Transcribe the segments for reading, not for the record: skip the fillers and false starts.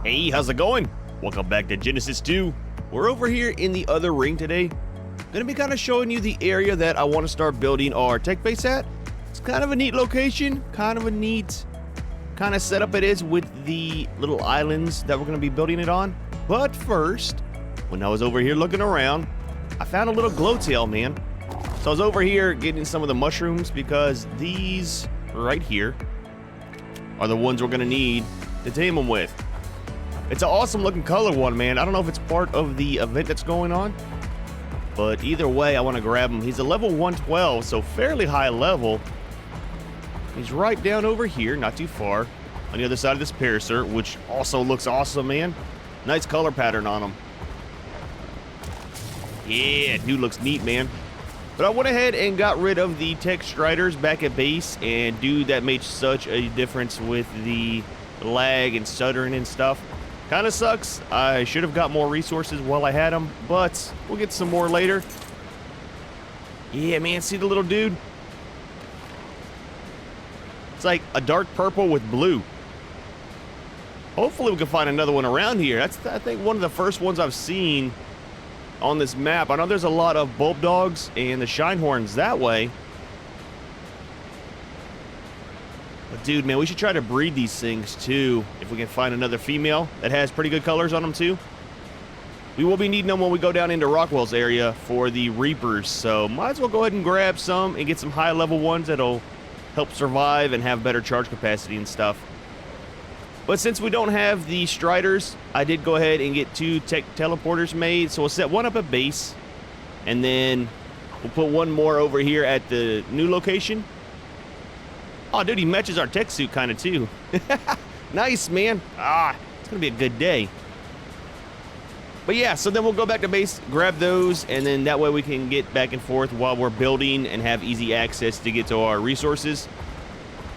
Hey, how's it going? Welcome back to Genesis 2. We're over here in the other ring today. Gonna be kind of showing you the area that I want to start building our tech base at. It's kind of a neat location, kind of a neat kind of setup it is with the little islands that we're gonna be building it on. But first, when I was over here looking around, I found a little glowtail, man. So I was over here getting some of the mushrooms because these right here are the ones we're gonna need to tame them with. It's an awesome looking color one, man. I don't know if it's part of the event that's going on, but either way, I want to grab him. He's a level 112, so fairly high level. He's right down over here, not too far, on the other side of this Parasaur, which also looks awesome, man. Nice color pattern on him. Yeah, dude looks neat, man. But I went ahead and got rid of the tech striders back at base, and dude, that made such a difference with the lag and stuttering and stuff. Kind of sucks. I should have got more resources while I had them, but we'll get some more later. Yeah, man, see the little dude? It's like a dark purple with blue. Hopefully we can find another one around here. That's, I think, one of the first ones I've seen on this map. I know there's a lot of bulb dogs and the Shinehorns that way. But dude, man, we should try to breed these things too. If we can find another female that has pretty good colors on them too. We will be needing them when we go down into Rockwell's area for the Reapers. So might as well go ahead and grab some and get some high level ones that'll help survive and have better charge capacity and stuff. But since we don't have the Striders, I did go ahead and get 2 tech teleporters made. So we'll set one up at base, and then we'll put one more over here at the new location. Oh, dude, he matches our tech suit kind of too. Nice, man. It's gonna be a good day. But yeah, so then we'll go back to base, grab those, and then that way we can get back and forth while we're building and have easy access to get to our resources.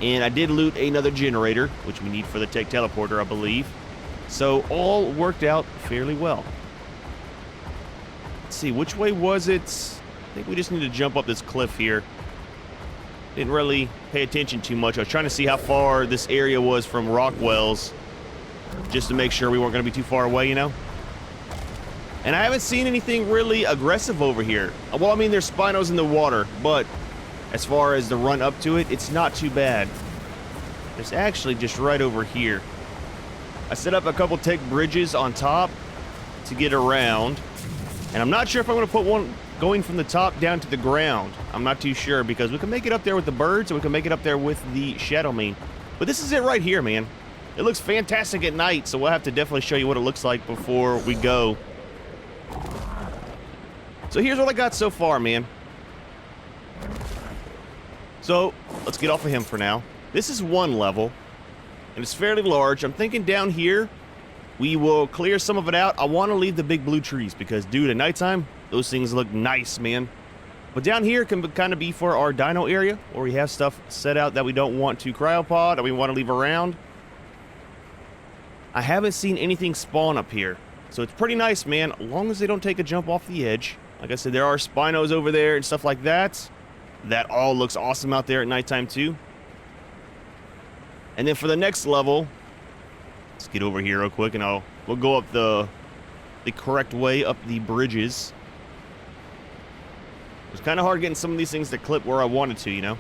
And I did loot another generator, which we need for the tech teleporter, I believe. So all worked out fairly well. Let's see, which way was it? I think we just need to jump up this cliff here. Didn't really pay attention too much. I was trying to see how far this area was from Rockwell's, just to make sure we weren't going to be too far away, you know? And I haven't seen anything really aggressive over here. Well, I mean, there's Spinos in the water, but as far as the run up to it, it's not too bad. It's actually just right over here. I set up a couple tech bridges on top to get around, and I'm not sure if I'm going to put one going from the top down to the ground. I'm not too sure, because we can make it up there with the birds, and we can make it up there with the Shadowmane. But this is it right here, man. It looks fantastic at night, so we'll have to definitely show you what it looks like before we go. So here's what I got so far, man. So let's get off of him for now. This is one level, and it's fairly large. I'm thinking down here, we will clear some of it out. I want to leave the big blue trees because, dude, at nighttime, those things look nice, man. But down here can kind of be for our dino area, where we have stuff set out that we don't want to cryopod or we want to leave around. I haven't seen anything spawn up here, so it's pretty nice, man, as long as they don't take a jump off the edge. Like I said, there are Spinos over there and stuff like that. That all looks awesome out there at nighttime too. And then for the next level, let's get over here real quick, and we'll go up the correct way up the bridges. It's kind of hard getting some of these things to clip where I wanted to, you know?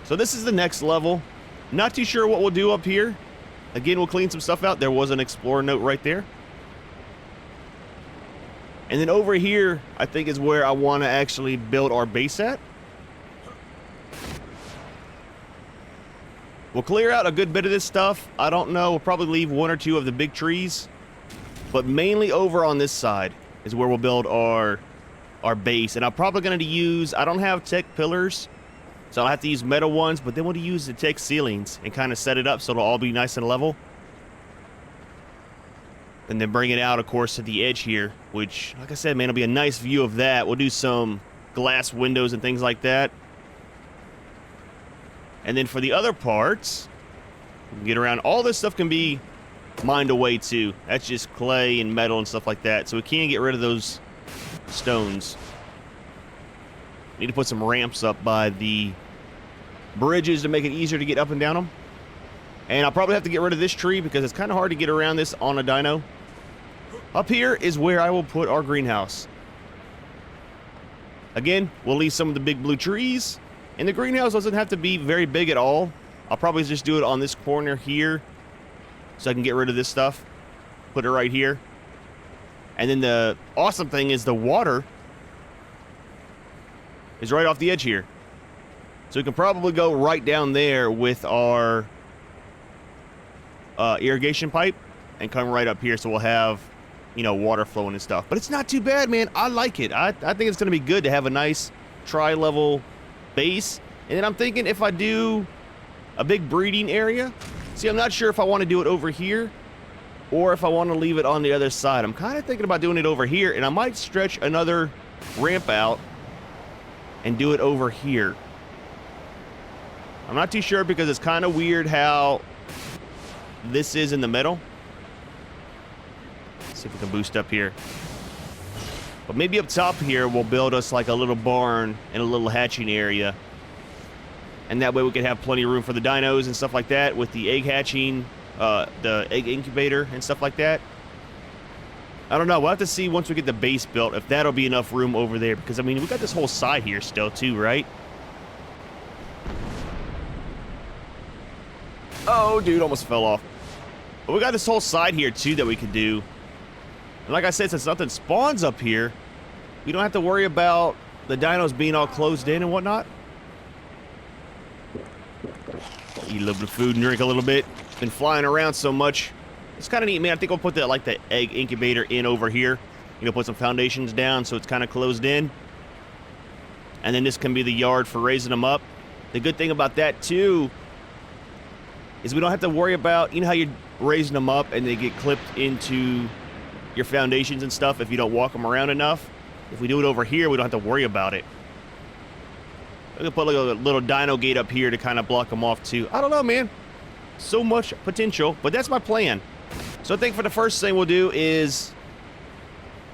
So this is the next level. Not too sure what we'll do up here. Again, we'll clean some stuff out. There was an explorer note right there. And then over here, I think is where I want to actually build our base at. We'll clear out a good bit of this stuff. I don't know. We'll probably leave 1 or 2 of the big trees. But mainly over on this side is where we'll build our base. And I'm probably going to use, I don't have tech pillars, so I'll have to use metal ones, but then we'll use the tech ceilings and kind of set it up so it'll all be nice and level. And then bring it out, of course, to the edge here, which, like I said, man, it'll be a nice view of that. We'll do some glass windows and things like that. And then for the other parts, we can get around. All this stuff can be mined away too. That's just clay and metal and stuff like that. So we can get rid of those stones. Need to put some ramps up by the bridges to make it easier to get up and down them. And I'll probably have to get rid of this tree because it's kind of hard to get around this on a dyno. Up here is where I will put our greenhouse. Again, we'll leave some of the big blue trees. And the greenhouse doesn't have to be very big at all. I'll probably just do it on this corner here so I can get rid of this stuff. Put it right here. And then the awesome thing is the water is right off the edge here. So we can probably go right down there with our irrigation pipe and come right up here, so we'll have, you know, water flowing and stuff. But it's not too bad, man. I like it. I think it's going to be good to have a nice tri-level base. And then I'm thinking if I do a big breeding area, see, I'm not sure if I want to do it over here or if I want to leave it on the other side. I'm kind of thinking about doing it over here, and I might stretch another ramp out and do it over here. I'm not too sure because it's kind of weird how this is in the middle. Let's see if we can boost up here. But maybe up top here we'll build us like a little barn and a little hatching area. And that way we can have plenty of room for the dinos and stuff like that with the egg hatching, the egg incubator and stuff like that. I don't know. We'll have to see once we get the base built if that'll be enough room over there. Because, I mean, we got this whole side here still too, right? Oh, dude, almost fell off. But we got this whole side here too that we can do. And like I said, since nothing spawns up here, we don't have to worry about the dinos being all closed in and whatnot. Eat a little bit of food and drink a little bit. Been flying around so much. It's kind of neat, man. I think I'll put that, like, the egg incubator in over here. You know, put some foundations down so it's kind of closed in. And then this can be the yard for raising them up. The good thing about that too is we don't have to worry about, you know how you're raising them up and they get clipped into your foundations and stuff if you don't walk them around enough. If we do it over here, we don't have to worry about it. I'm gonna put like a little dino gate up here to kind of block them off too. I don't know, man. So much potential, but that's my plan. So I think for the first thing we'll do is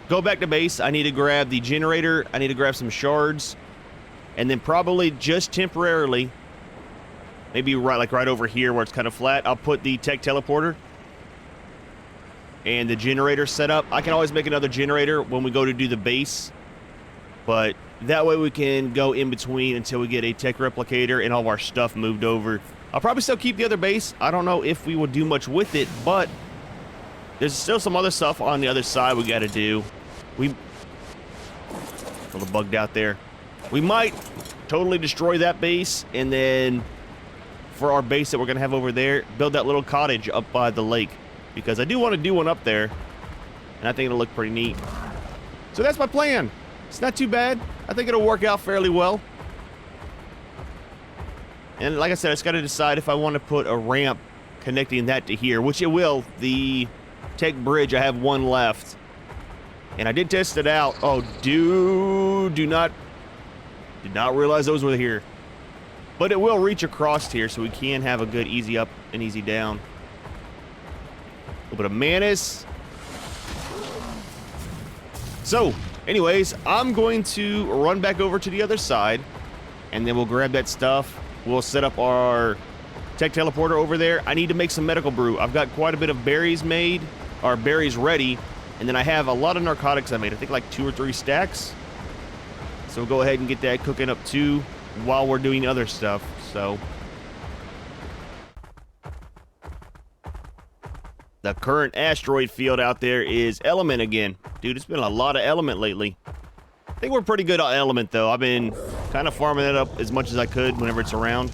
go back to base. I need to grab the generator. I need to grab some shards. And then probably just temporarily, maybe right over here where it's kind of flat, I'll put the tech teleporter and the generator set up. I can always make another generator when we go to do the base, but that way we can go in between until we get a tech replicator and all of our stuff moved over. I'll probably still keep the other base. I don't know if we will do much with it, but there's still some other stuff on the other side we got to do. A little bugged out there. We might totally destroy that base, and then for our base that we're going to have over there, build that little cottage up by the lake, because I do want to do one up there, and I think it'll look pretty neat. So that's my plan. It's not too bad. I think it'll work out fairly well. And like I said, I just got to decide if I want to put a ramp connecting that to here, which it will. The tech bridge, I have one left. And I did test it out. Oh, dude, did not realize those were here. But it will reach across here, so we can have a good easy up and easy down. A little bit of Mantis. So, anyways, I'm going to run back over to the other side, and then we'll grab that stuff. We'll set up our tech teleporter over there. I need to make some medical brew. I've got quite a bit of berries made, or berries ready, and then I have a lot of narcotics I made. I think like 2 or 3 stacks. So we'll go ahead and get that cooking up too while we're doing other stuff. So the current asteroid field out there is element again. Dude, it's been a lot of element lately. I think we're pretty good on element though. I've been kind of farming it up as much as I could whenever it's around.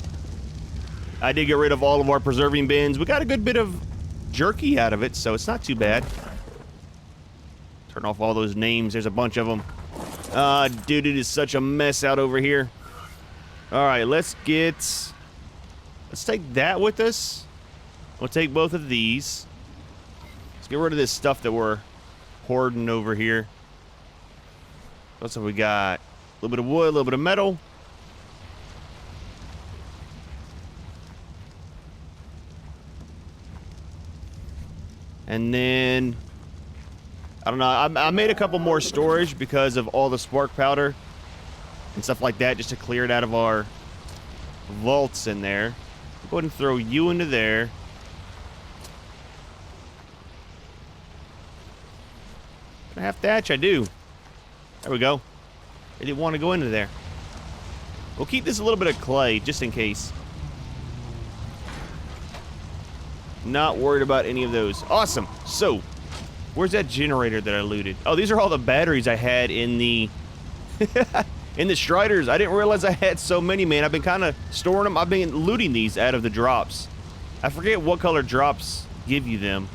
I did get rid of all of our preserving bins. We got a good bit of jerky out of it, so it's not too bad. Turn off all those names. There's a bunch of them. Dude, it is such a mess out over here. All right, let's take that with us. We'll take both of these. Let's get rid of this stuff that we're hoarding over here. What have we got? A little bit of wood, a little bit of metal. And then, I don't know, I made a couple more storage because of all the spark powder and stuff like that, just to clear it out of our vaults in there. Go ahead and throw you into there. I have thatch? I do. There we go. I didn't want to go into there. We'll keep this a little bit of clay, just in case. Not worried about any of those. Awesome. So, where's that generator that I looted? Oh, these are all the batteries I had in the... in the Striders. I didn't realize I had so many, man. I've been kind of storing them. I've been looting these out of the drops. I forget what color drops give you them.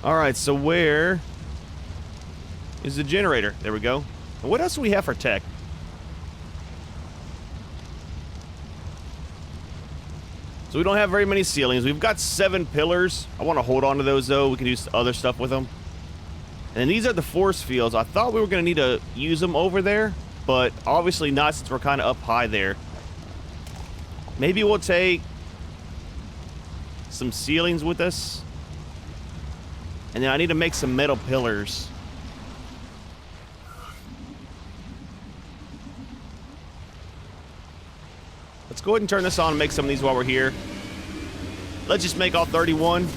Alright, so where is the generator? There we go. And what else do we have for tech? So we don't have very many ceilings. We've got 7 pillars. I want to hold on to those, though. We can do other stuff with them. And these are the force fields. I thought we were going to need to use them over there, but obviously not since we're kind of up high there. Maybe we'll take some ceilings with us. And then I need to make some metal pillars. Let's go ahead and turn this on and make some of these while we're here. Let's just make all 31.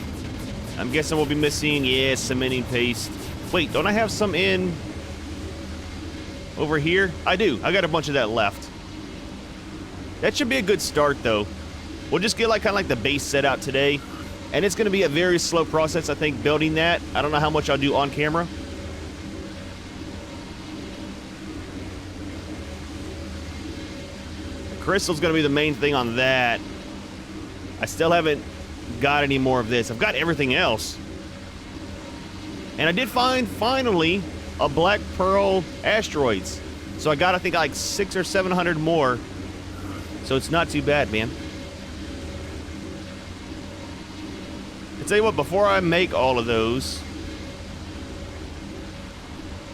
I'm guessing we'll be missing, yeah, cementing paste. Wait, don't I have some in over here? I do. I got a bunch of that left. That should be a good start, though. We'll just get like kind of like the base set out today. And it's going to be a very slow process, I think, building that. I don't know how much I'll do on camera. The crystal's going to be the main thing on that. I still haven't got any more of this. I've got everything else. And I did find, finally, a Black Pearl Asteroids. So I got, I think, like 600 or 700 more. So it's not too bad, man. I'll tell you what, before I make all of those,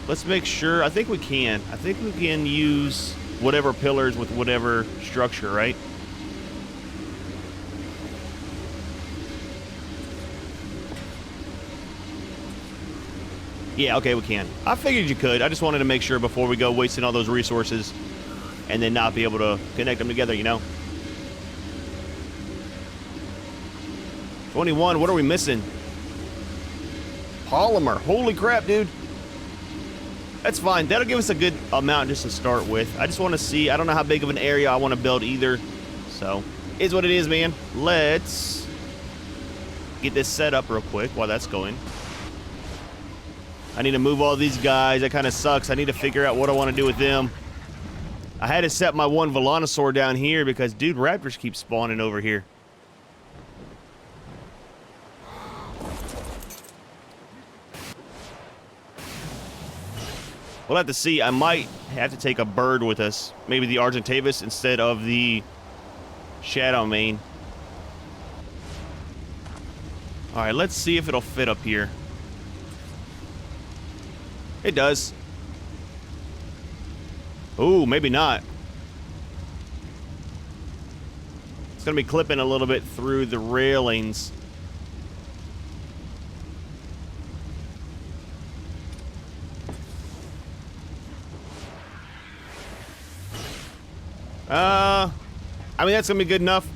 let's make sure, I think we can. I think we can use whatever pillars with whatever structure, right? Yeah, okay, we can. I figured you could. I just wanted to make sure before we go wasting all those resources and then not be able to connect them together, you know? 21, what are we missing? Polymer. Holy crap, dude. That's fine. That'll give us a good amount just to start with. I just want to see. I don't know how big of an area I want to build either. So, is what it is, man. Let's get this set up real quick while that's going. I need to move all these guys. That kind of sucks. I need to figure out what I want to do with them. I had to set my one Velonosaur down here because, dude, raptors keep spawning over here. We'll have to see. I might have to take a bird with us. Maybe the Argentavis instead of the Shadowmane. Alright, let's see if it'll fit up here. It does. Ooh, maybe not. It's going to be clipping a little bit through the railings. I mean, that's going to be good enough.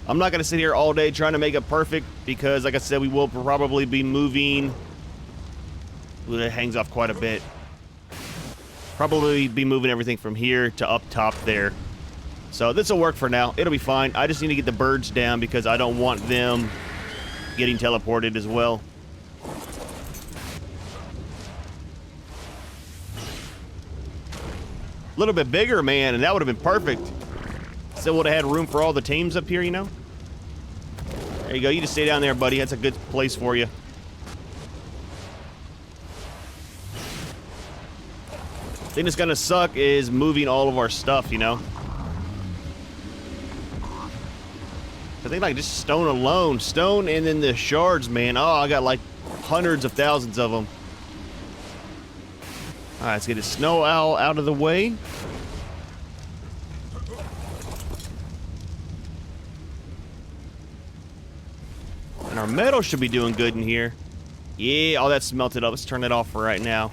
I'm not going to sit here all day trying to make it perfect because, like I said, we will probably be moving. Ooh, that hangs off quite a bit. Probably be moving everything from here to up top there. So this will work for now. It'll be fine. I just need to get the birds down because I don't want them getting teleported as well. A little bit bigger, man, and that would have been perfect. Still would have had room for all the teams up here, you know? There you go. You just stay down there, buddy. That's a good place for you. The thing that's gonna suck is moving all of our stuff, you know? I think like just stone alone. Stone and then the shards, man. Oh, I got like hundreds of thousands of them. Alright, let's get a snow owl out of the way. And our metal should be doing good in here. Yeah, all that's melted up. Let's turn that off for right now.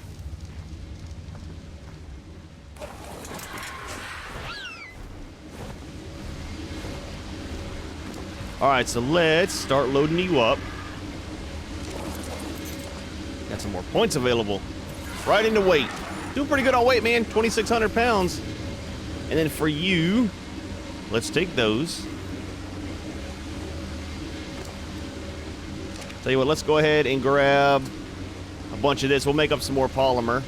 Alright, so let's start loading you up. Got some more points available. Right into weight. Doing pretty good on weight, man. 2,600 pounds. And then for you, let's take those. Tell you what, let's go ahead and grab a bunch of this. We'll make up some more polymer.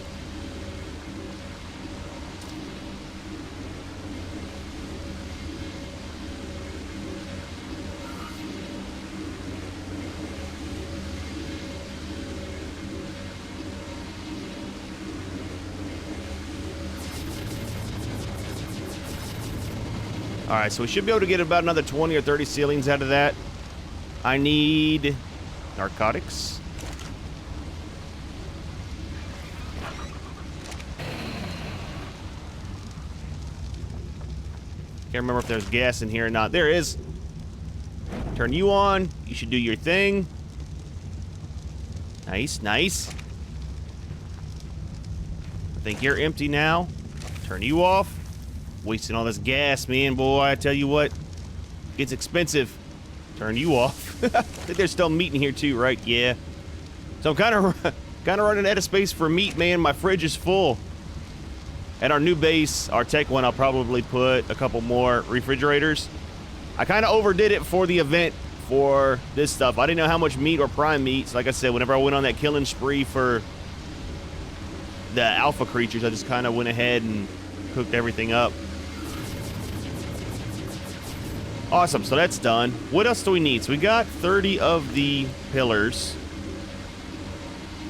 All right, so we should be able to get about another 20 or 30 ceilings out of that. I need narcotics. Can't remember if there's gas in here or not. There is. Turn you on. You should do your thing. Nice, nice. I think you're empty now. Turn you off. Wasting all this gas, man, boy. I tell you what, it's expensive. Turn you off. I think there's still meat in here too, right? Yeah. So I'm kind of running out of space for meat, man. My fridge is full. At our new base, our tech one, I'll probably put a couple more refrigerators. I kind of overdid it for the event for this stuff. I didn't know how much meat or prime meat. So like I said, whenever I went on that killing spree for the alpha creatures, I just kind of went ahead and cooked everything up. Awesome, so that's done. What else do we need? So we got 30 of the pillars.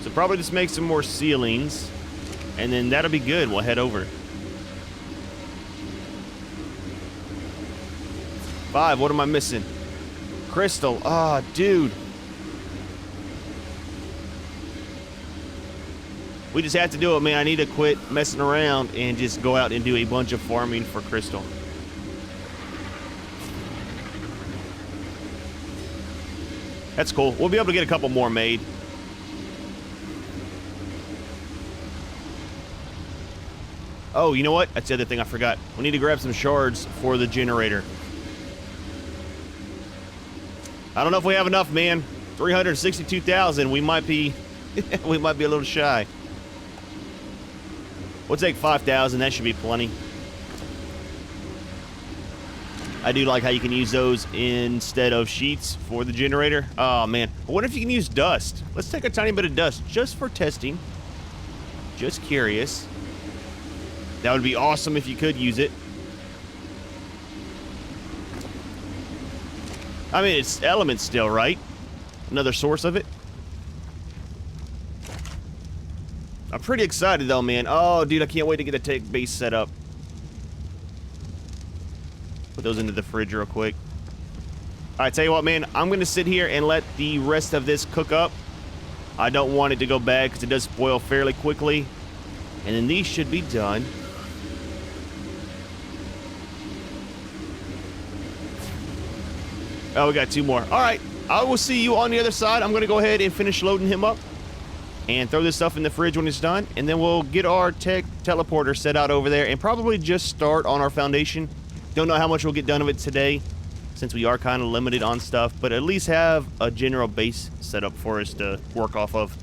So probably just make some more ceilings. And then that'll be good. We'll head over. 5, what am I missing? Crystal. Ah, dude. We just have to do it, man. I need to quit messing around and just go out and do a bunch of farming for crystal. That's cool. We'll be able to get a couple more made. Oh, you know what? That's the other thing I forgot. We need to grab some shards for the generator. I don't know if we have enough, man. 362,000. We might be we might be a little shy. We'll take 5,000. That should be plenty. I do like how you can use those instead of sheets for the generator. Oh, man. I wonder if you can use dust. Let's take a tiny bit of dust just for testing. Just curious. That would be awesome if you could use it. I mean, it's elements still, right? Another source of it. I'm pretty excited, though, man. Oh, dude, I can't wait to get the tech base set up. Put those into the fridge real quick. All right, tell you what, man. I'm going to sit here and let the rest of this cook up. I don't want it to go bad because it does spoil fairly quickly. And then these should be done. Oh, we got 2 more. All right. I will see you on the other side. I'm going to go ahead and finish loading him up and throw this stuff in the fridge when it's done. And then we'll get our tech teleporter set out over there and probably just start on our foundation. Don't know how much we'll get done of it today since we are kind of limited on stuff, but at least have a general base set up for us to work off of.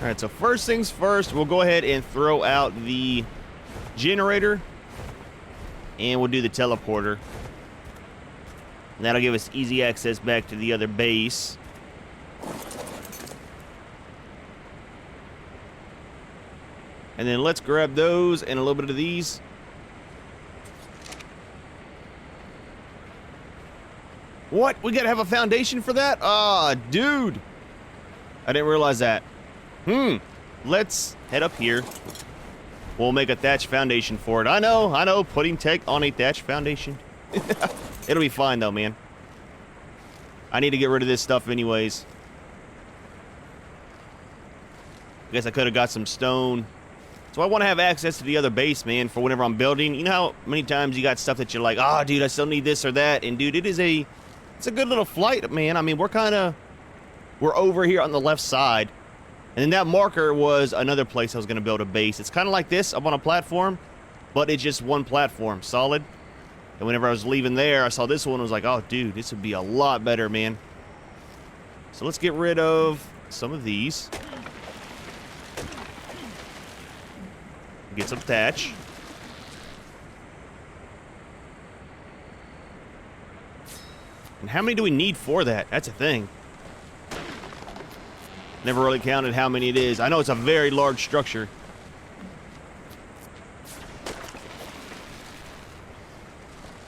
All right, so first things first, we'll go ahead and throw out the generator and we'll do the teleporter. And that'll give us easy access back to the other base. And then let's grab those and a little bit of these. What? We gotta have a foundation for that? Ah, dude. I didn't realize that. Let's head up here. We'll make a thatch foundation for it. I know. Putting tech on a thatch foundation. It'll be fine, though, man. I need to get rid of this stuff anyways. I guess I could have got some stone. So I want to have access to the other base, man, for whenever I'm building. You know how many times you got stuff that you're like, oh, dude, I still need this or that. And, dude, it's a good little flight, man. I mean, we're over here on the left side. And then that marker was another place I was going to build a base. It's kind of like this up on a platform, but it's just one platform, solid. And whenever I was leaving there, I saw this one and was like, oh, dude, this would be a lot better, man. So let's get rid of some of these. Get some thatch. And how many do we need for that? That's a thing. Never really counted how many it is. I know it's a very large structure.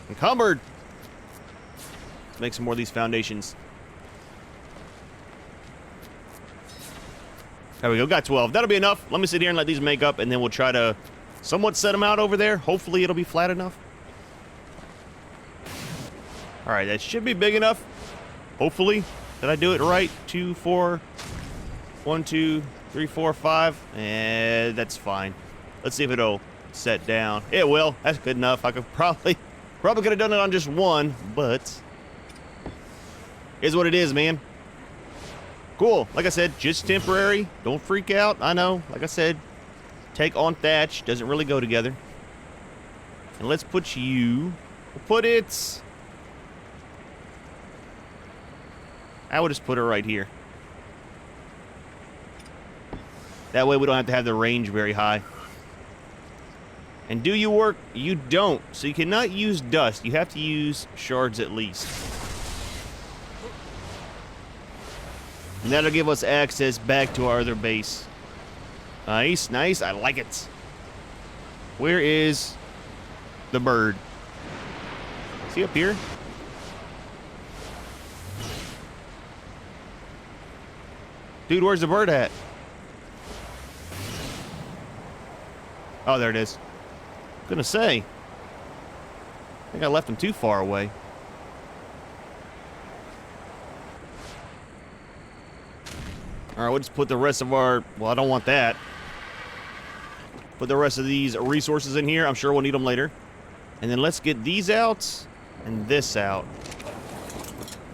Encumbered. Let's make some more of these foundations. There we go. Got 12. That'll be enough. Let me sit here and let these make up, and then we'll try to somewhat set them out over there. Hopefully it'll be flat enough. All right, that should be big enough. Hopefully. Did I do it right? 2, 4... 1, 2, 3, 4, 5. And that's fine. Let's see if it'll set down. It will. That's good enough. I could probably could have done it on just one, but is what it is, man. Cool. Like I said, just temporary. Don't freak out. I know. Like I said, take on thatch doesn't really go together. And let's put you. We'll put it. I would just put her right here. That way we don't have to have the range very high. And do you work? You don't. So you cannot use dust. You have to use shards at least. And that'll give us access back to our other base. Nice, nice. I like it. Where is the bird? Is he up here? Dude, where's the bird at? Oh, there it is. Gonna say. I think I left him too far away. Alright, we'll just put the rest of our... Well, I don't want that. Put the rest of these resources in here. I'm sure we'll need them later. And then let's get these out and this out.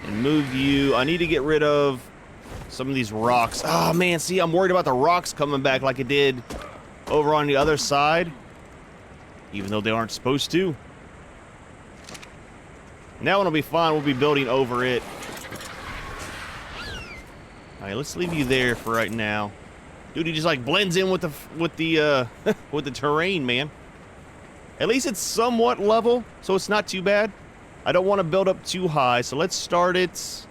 And move you... I need to get rid of some of these rocks. Oh, man, see, I'm worried about the rocks coming back like it did over on the other side. Even though they aren't supposed to. And that one will be fine. We'll be building over it. Alright, let's leave you there for right now. Dude, he just like blends in with the with the terrain, man. At least it's somewhat level, so it's not too bad. I don't want to build up too high, so let's start it.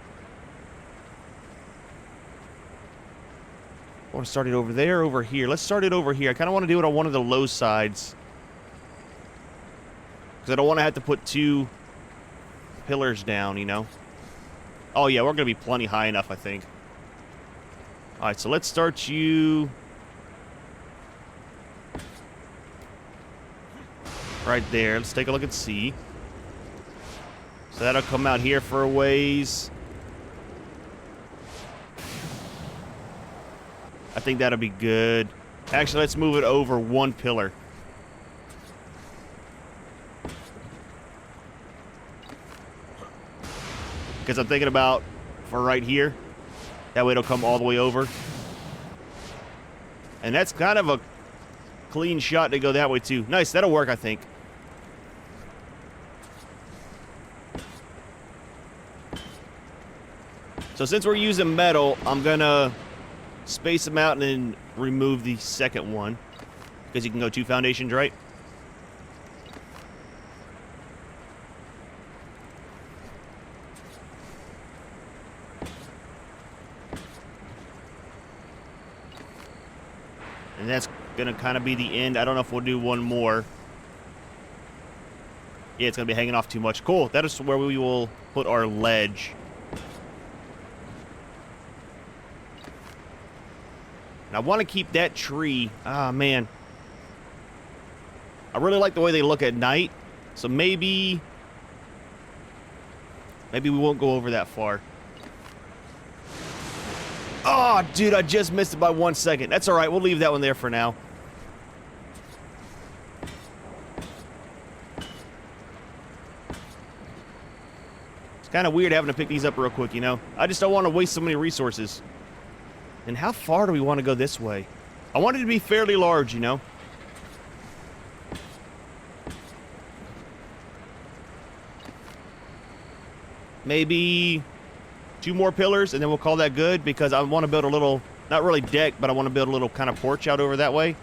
I want to start it over there, over here. Let's start it over here. I kind of want to do it on one of the low sides. Because I don't want to have to put two pillars down, you know? Oh, yeah, we're going to be plenty high enough, I think. Alright, so let's start you... right there. Let's take a look and see. So that'll come out here for a ways. I think that'll be good. Actually, let's move it over one pillar. Because I'm thinking about for right here. That way it'll come all the way over. And that's kind of a clean shot to go that way too. Nice, that'll work, I think. So since we're using metal, I'm gonna space them out and then remove the second one. Because you can go 2 foundations, right? And that's gonna kind of be the end. I don't know if we'll do one more. Yeah, it's gonna be hanging off too much. Cool, that is where we will put our ledge. And I want to keep that tree. Ah, man. I really like the way they look at night. So maybe we won't go over that far. Oh, dude, I just missed it by 1 second. That's all right. We'll leave that one there for now. It's kind of weird having to pick these up real quick, you know? I just don't want to waste so many resources. And how far do we want to go this way? I want it to be fairly large, you know? maybe 2 more pillars, and then we'll call that good, because I want to build a little, not really deck, but I want to build a little kind of porch out over that way.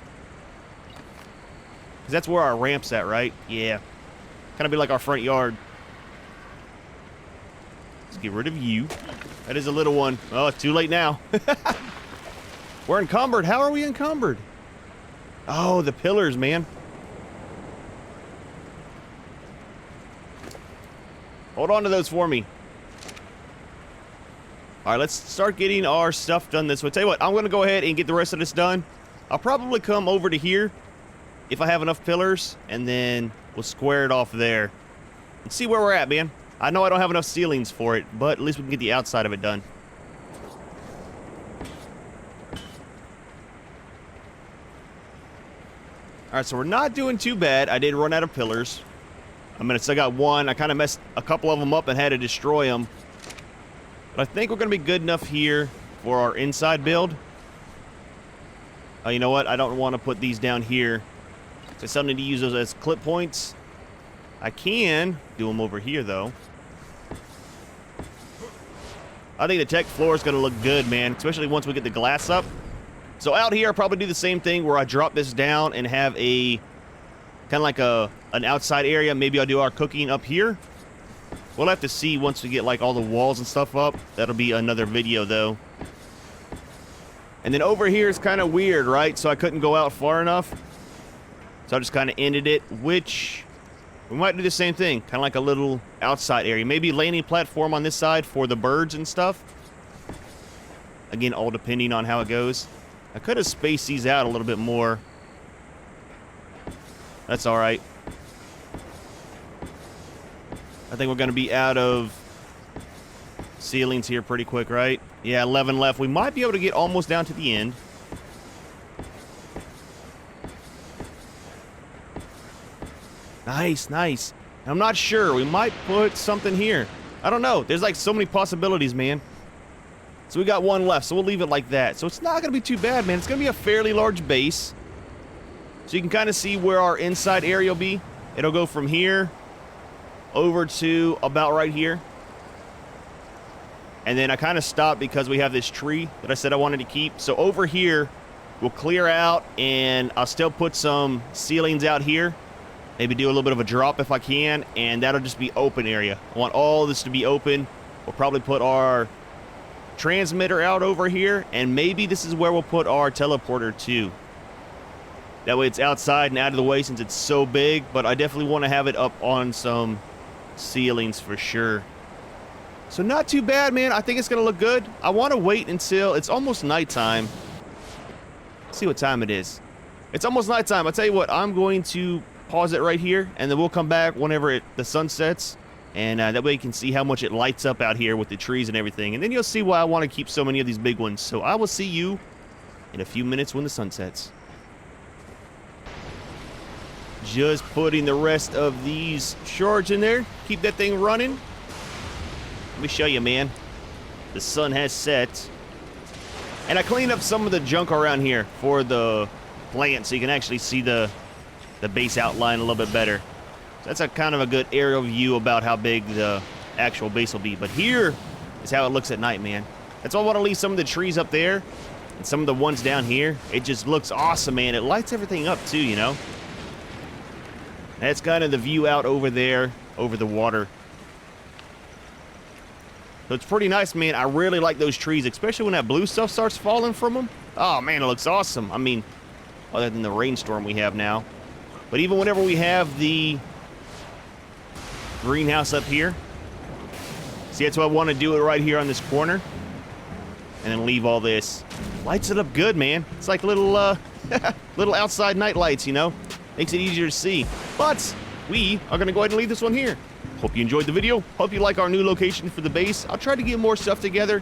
Because that's where our ramp's at, right? Yeah. Kind of be like our front yard. Let's get rid of you. That is a little one. Oh, it's too late now. We're encumbered. How are we encumbered? Oh, the pillars, man. Hold on to those for me. All right, let's start getting our stuff done this way. Tell you what, I'm going to go ahead and get the rest of this done. I'll probably come over to here if I have enough pillars, and then we'll square it off there and see where we're at, man. I know I don't have enough ceilings for it, but at least we can get the outside of it done. All right, so we're not doing too bad. I did run out of pillars. I mean, I still got one. I kind of messed a couple of them up and had to destroy them. But I think we're going to be good enough here for our inside build. Oh, you know what? I don't want to put these down here. So I still need to use those as clip points. I can do them over here, though. I think the tech floor is going to look good, man, especially once we get the glass up. So out here, I'll probably do the same thing where I drop this down and have a kind of like an outside area. Maybe I'll do our cooking up here. We'll have to see once we get like all the walls and stuff up. That'll be another video, though. And then over here is kind of weird, right? So I couldn't go out far enough. So I just kind of ended it, which we might do the same thing. Kind of like a little outside area. Maybe landing platform on this side for the birds and stuff. Again, all depending on how it goes. I could have spaced these out a little bit more. That's all right. I think we're going to be out of ceilings here pretty quick, right? Yeah, 11 left. We might be able to get almost down to the end. Nice, nice. I'm not sure. We might put something here. I don't know. There's like so many possibilities, man. So we got one left, so we'll leave it like that. So it's not going to be too bad, man. It's going to be a fairly large base. So you can kind of see where our inside area will be. It'll go from here over to about right here. And then I kind of stopped because we have this tree that I said I wanted to keep. So over here, we'll clear out, and I'll still put some ceilings out here. Maybe do a little bit of a drop if I can, and that'll just be open area. I want all this to be open. We'll probably put our transmitter out over here, and maybe this is where we'll put our teleporter too. That way it's outside and out of the way since it's so big, but I definitely want to have it up on some ceilings for sure. So not too bad, man. I think it's going to look good. I want to wait until it's almost nighttime. Let's see what time it is. It's almost nighttime. I'll tell you what, I'm going to pause it right here, and then we'll come back whenever the sun sets, and that way you can see how much it lights up out here with the trees and everything, and then you'll see why I want to keep so many of these big ones. So I will see you in a few minutes when the sun sets. Just putting the rest of these shards in there. Keep that thing running. Let me show you, man. The sun has set. And I cleaned up some of the junk around here for the plant so you can actually see the base outline a little bit better. So that's a kind of a good aerial view about how big the actual base will be. But here is how it looks at night, man. That's why I want to leave some of the trees up there and some of the ones down here. It just looks awesome, man. It lights everything up too, you know. That's kind of the view out over there, over the water. So it's pretty nice, man. I really like those trees, especially when that blue stuff starts falling from them. Oh, man, it looks awesome. I mean, other than the rainstorm we have now. But even whenever we have the greenhouse up here, see, that's why I want to do it right here on this corner. And then leave all this. Lights it up good, man. It's like little, little outside night lights, you know? Makes it easier to see. But we are going to go ahead and leave this one here. Hope you enjoyed the video. Hope you like our new location for the base. I'll try to get more stuff together.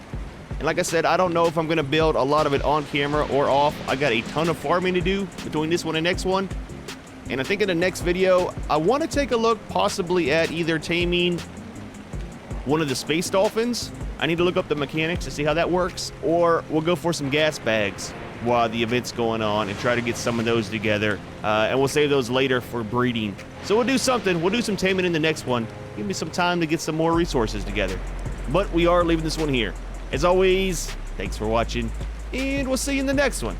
And like I said, I don't know if I'm going to build a lot of it on camera or off. I got a ton of farming to do between this one and next one. And I think in the next video, I want to take a look possibly at either taming one of the space dolphins. I need to look up the mechanics to see how that works. Or we'll go for some gas bags. while the event's going on and try to get some of those together. And we'll save those later for breeding. So we'll do something. We'll do some taming in the next one. Give me some time to get some more resources together. But we are leaving this one here. As always, thanks for watching, and we'll see you in the next one.